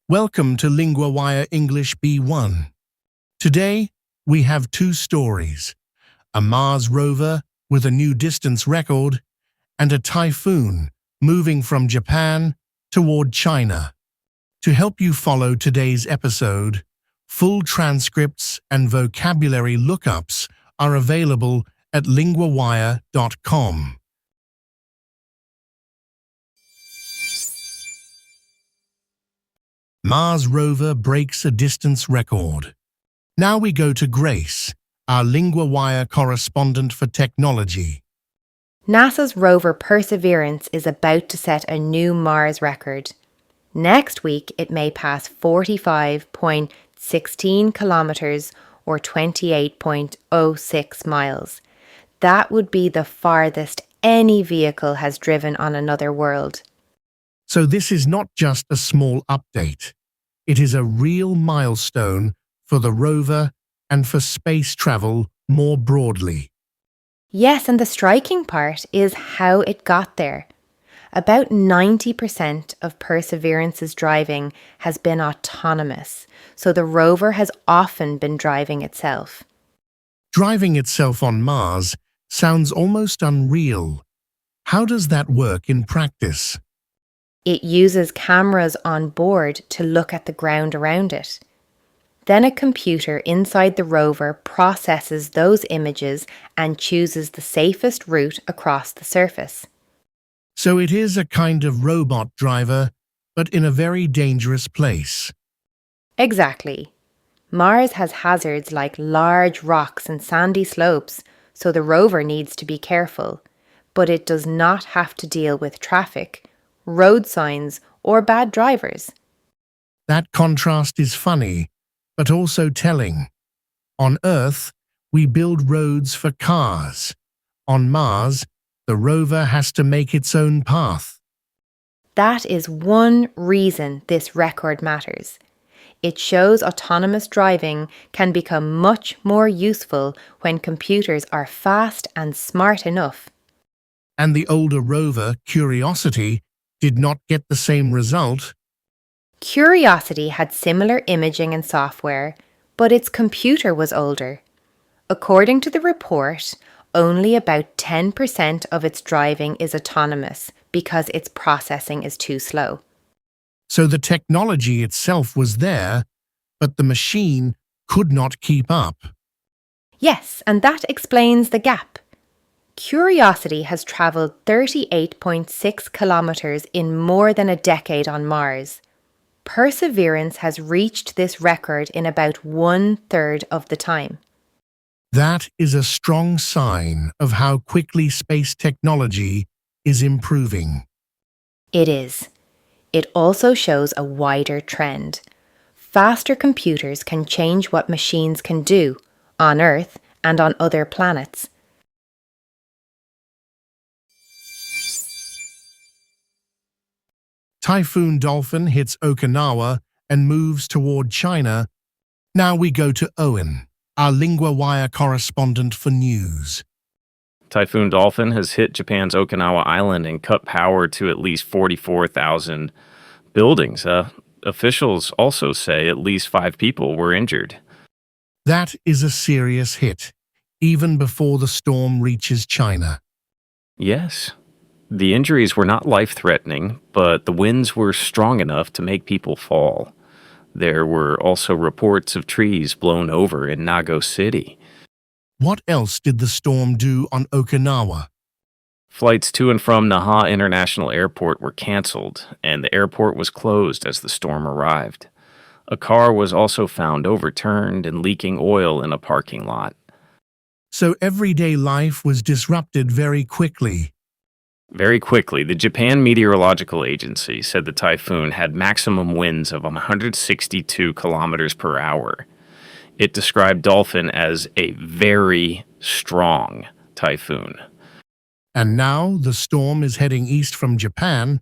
Welcome to LinguaWire English B1. Today, we have two stories: a Mars rover with a new distance record and a typhoon moving from Japan toward China. To help you follow today's episode, full transcripts and vocabulary lookups are available at LinguaWire.com. Mars rover breaks a distance record. Now we go to Grace, our LinguaWire correspondent for technology. NASA's rover Perseverance is about to set a new Mars record. Next week, it may pass 45.16 kilometers or 28.06 miles. That would be the farthest any vehicle has driven on another world. So this is not just a small update. It is a real milestone for the rover and for space travel more broadly. Yes, and the striking part is how it got there. About 90% of Perseverance's driving has been autonomous, so the rover has often been driving itself. Driving itself on Mars sounds almost unreal. How does that work in practice? It uses cameras on board to look at the ground around it. Then a computer inside the rover processes those images and chooses the safest route across the surface. So it is a kind of robot driver, but in a very dangerous place. Exactly. Mars has hazards like large rocks and sandy slopes, so the rover needs to be careful. But it does not have to deal with traffic, road signs, or bad drivers. That contrast is funny, but also telling. On Earth, we build roads for cars. On Mars, the rover has to make its own path. That is one reason this record matters. It shows autonomous driving can become much more useful when computers are fast and smart enough. And the older rover, Curiosity, did not get the same result. Curiosity had similar imaging and software, but its computer was older. According to the report, only about 10% of its driving is autonomous because its processing is too slow. So the technology itself was there, but the machine could not keep up. Yes, and that explains the gap. Curiosity has travelled 38.6 kilometres in more than a decade on Mars. Perseverance has reached this record in about 1/3 of the time. That is a strong sign of how quickly space technology is improving. It is. It also shows a wider trend. Faster computers can change what machines can do on Earth and on other planets. Typhoon Dolphin hits Okinawa and moves toward China. Now we go to Owen, our LinguaWire correspondent for news. Typhoon Dolphin has hit Japan's Okinawa Island and cut power to at least 44,000 buildings. Officials also say at least 5 people were injured. That is a serious hit, even before the storm reaches China. Yes, the injuries were not life-threatening, but the winds were strong enough to make people fall. There were also reports of trees blown over in Nago City. What else did the storm do on Okinawa? Flights to and from Naha International Airport were canceled, and the airport was closed as the storm arrived. A car was also found overturned and leaking oil in a parking lot. So everyday life was disrupted very quickly. Very quickly, the Japan Meteorological Agency said the typhoon had maximum winds of 162 kilometers per hour. It described Dolphin as a very strong typhoon. And now the storm is heading east from Japan.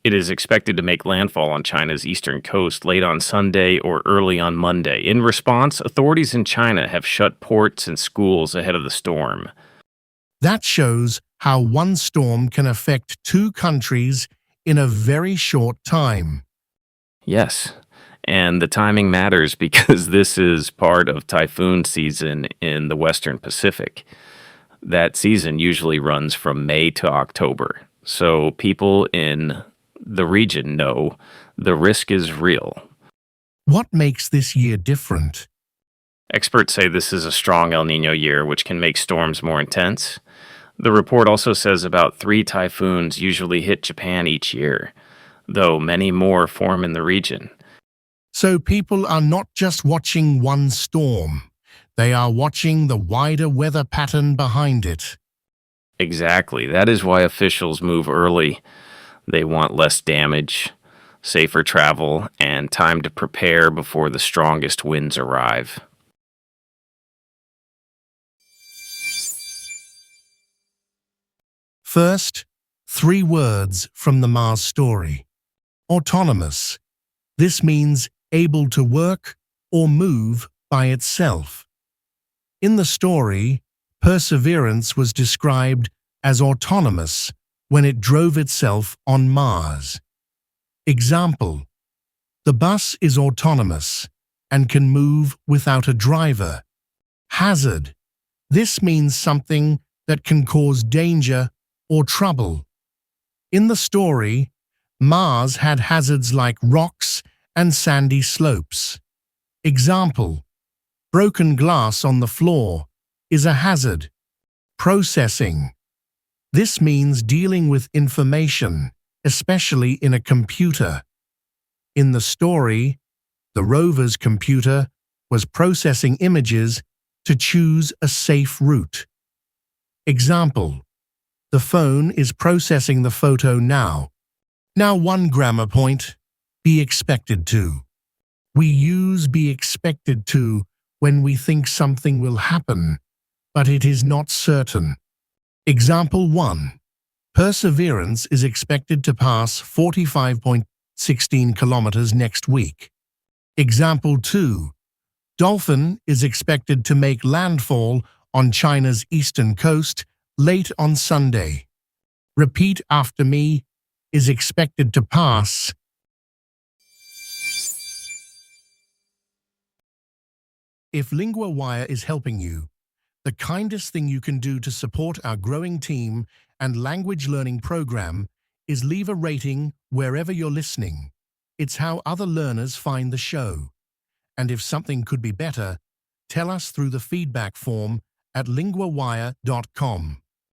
It is expected to make landfall on China's eastern coast late on Sunday or early on Monday. In response, authorities in China have shut ports and schools ahead of the storm. That shows how one storm can affect two countries in a very short time. Yes, and the timing matters because this is part of typhoon season in the Western Pacific. That season usually runs from May to October, so people in the region know the risk is real. What makes this year different? Experts say this is a strong El Nino year, which can make storms more intense. The report also says about 3 typhoons usually hit Japan each year, though many more form in the region. So people are not just watching one storm. They are watching the wider weather pattern behind it. Exactly. That is why officials move early. They want less damage, safer travel, and time to prepare before the strongest winds arrive. First, 3 words from the Mars story. Autonomous. This means able to work or move by itself. In the story, Perseverance was described as autonomous when it drove itself on Mars. Example: the bus is autonomous and can move without a driver. Hazard. This means something that can cause danger or trouble. In the story, Mars had hazards like rocks and sandy slopes. Example: broken glass on the floor is a hazard. Processing. This means dealing with information, especially in a computer. In the story, the rover's computer was processing images to choose a safe route. Example: the phone is processing the photo now. Now, 1 grammar point, be expected to. We use be expected to when we think something will happen, but it is not certain. Example 1. Perseverance is expected to pass 45.16 kilometers next week. Example 2. Dolphin is expected to make landfall on China's eastern coast late on Sunday. Repeat after me: is expected to pass. If LinguaWire is helping you, the kindest thing you can do to support our growing team and language learning program is leave a rating wherever you're listening. It's how other learners find the show. And if something could be better, tell us through the feedback form at linguawire.com.